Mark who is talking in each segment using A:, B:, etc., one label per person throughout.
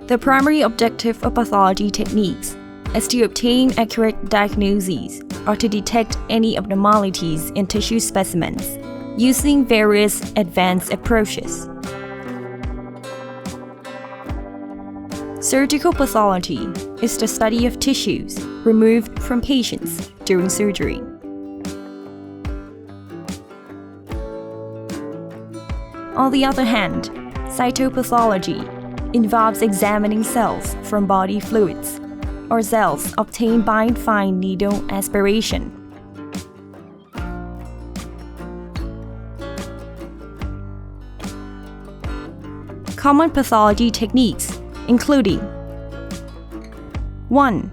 A: The primary objective of pathology techniques is to obtain accurate diagnoses or to detect any abnormalities in tissue specimens using various advanced approaches. Surgical pathology is the study of tissues removed from patients during surgery. On the other hand, cytopathology involves examining cells from body fluids or cells obtained by fine needle aspiration. Common pathology techniques including 1.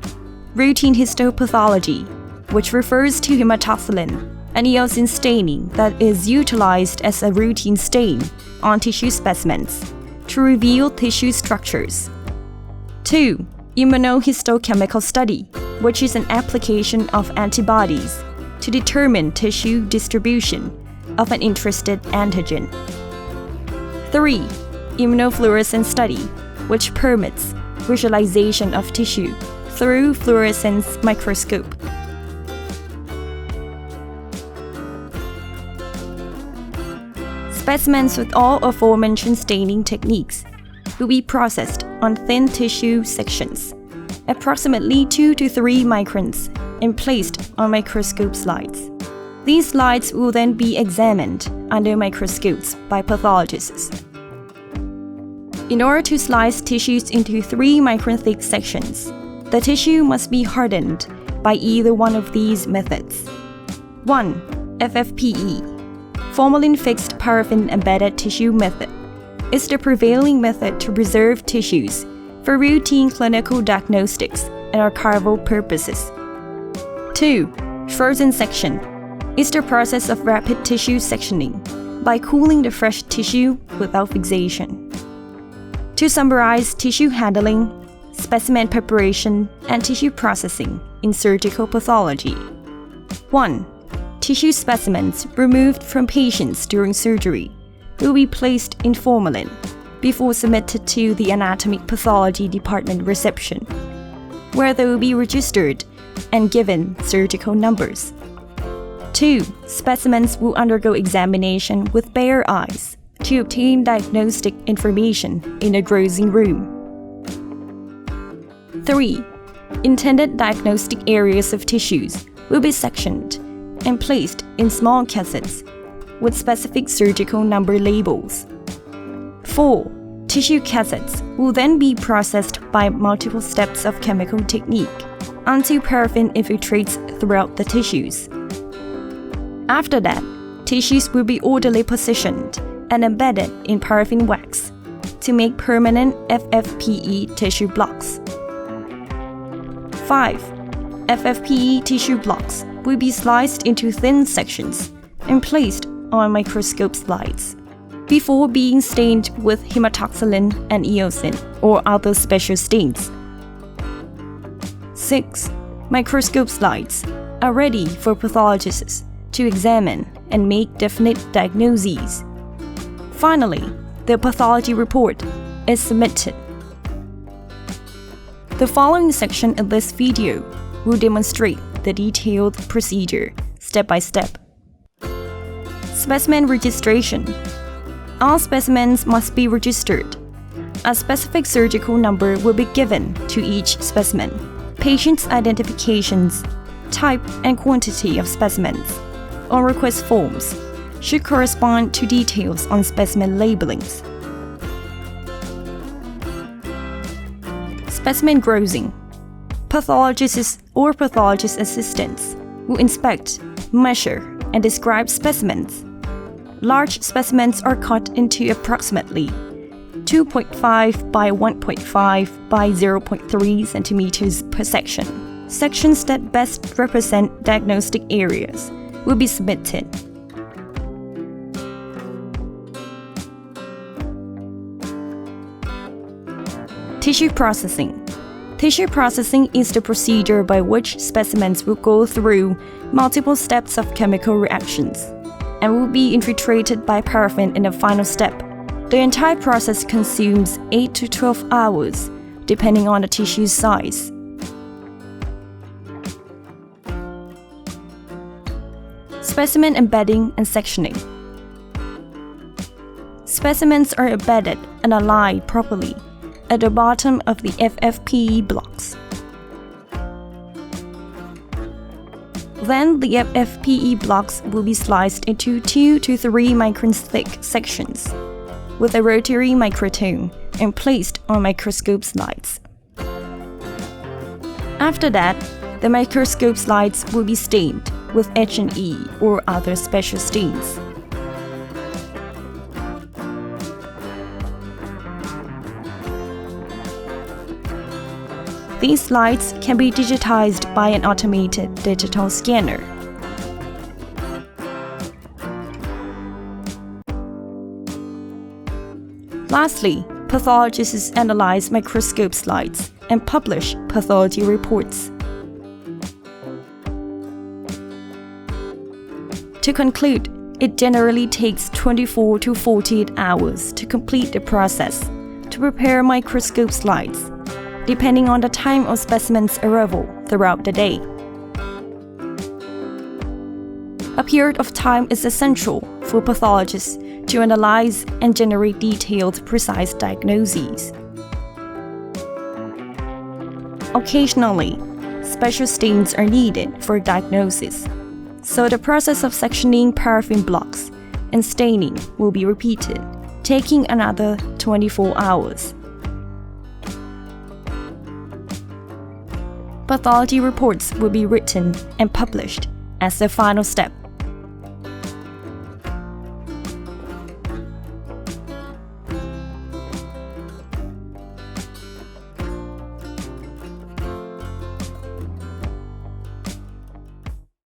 A: Routine histopathology, which refers to hematoxylin and eosin staining that is utilized as a routine stain on tissue specimens to reveal tissue structures. 2. Immunohistochemical study, which is an application of antibodies to determine tissue distribution of an interested antigen. 3. Immunofluorescence study, which permits visualization of tissue through fluorescence microscope. Specimens with all aforementioned staining techniques will be processed on thin tissue sections, approximately 2 to 3 microns, and placed on microscope slides. These slides will then be examined under microscopes by pathologists. In order to slice tissues into 3 micron thick sections, the tissue must be hardened by either one of these methods. 1. FFPE, formalin-fixed paraffin-embedded tissue method, is the prevailing method to preserve tissues for routine clinical diagnostics and archival purposes. 2. Frozen section is the process of rapid tissue sectioning by cooling the fresh tissue without fixation. To summarize tissue handling, specimen preparation, and tissue processing in surgical pathology. 1. Tissue specimens removed from patients during surgery will be placed in formalin before submitted to the anatomic pathology department reception, where they will be registered and given surgical numbers. 2. Specimens will undergo examination with bare eyes to obtain diagnostic information in a grazing room. 3. Intended diagnostic areas of tissues will be sectioned and placed in small cassettes with specific surgical number labels. 4. Tissue cassettes will then be processed by multiple steps of chemical technique until paraffin infiltrates throughout the tissues. After that, tissues will be orderly positioned and embedded in paraffin wax to make permanent FFPE tissue blocks. 5. FFPE tissue blocks will be sliced into thin sections and placed on microscope slides before being stained with hematoxylin and eosin or other special stains. 6. Microscope slides are ready for pathologists to examine and make definite diagnoses. Finally, the pathology report is submitted. The following section of this video will demonstrate the detailed procedure step by step. Specimen registration. All specimens must be registered. A specific surgical number will be given to each specimen. Patient's identifications, type and quantity of specimens on request forms should correspond to details on specimen labelings. Specimen grazing. Pathologists or pathologist assistants will inspect, measure, and describe specimens. Large specimens are cut into approximately 2.5 by 1.5 by 0.3 centimeters per section. Sections that best represent diagnostic areas will be submitted. Tissue processing. Tissue processing is the procedure by which specimens will go through multiple steps of chemical reactions and will be infiltrated by paraffin in the final step. The entire process consumes 8 to 12 hours depending on the tissue size. Specimen embedding and sectioning. Specimens are embedded and aligned properly at the bottom of the FFPE blocks. Then the FFPE blocks will be sliced into 2 to 3 microns thick sections with a rotary microtome and placed on microscope slides. After that, the microscope slides will be stained with H&E or other special stains. These slides can be digitized by an automated digital scanner. Lastly, pathologists analyze microscope slides and publish pathology reports. To conclude, it generally takes 24 to 48 hours to complete the process to prepare microscope slides, depending on the time of specimen's arrival throughout the day. A period of time is essential for pathologists to analyze and generate detailed, precise diagnoses. Occasionally, special stains are needed for diagnosis, so the process of sectioning paraffin blocks and staining will be repeated, taking another 24 hours. Pathology reports will be written and published as the final step.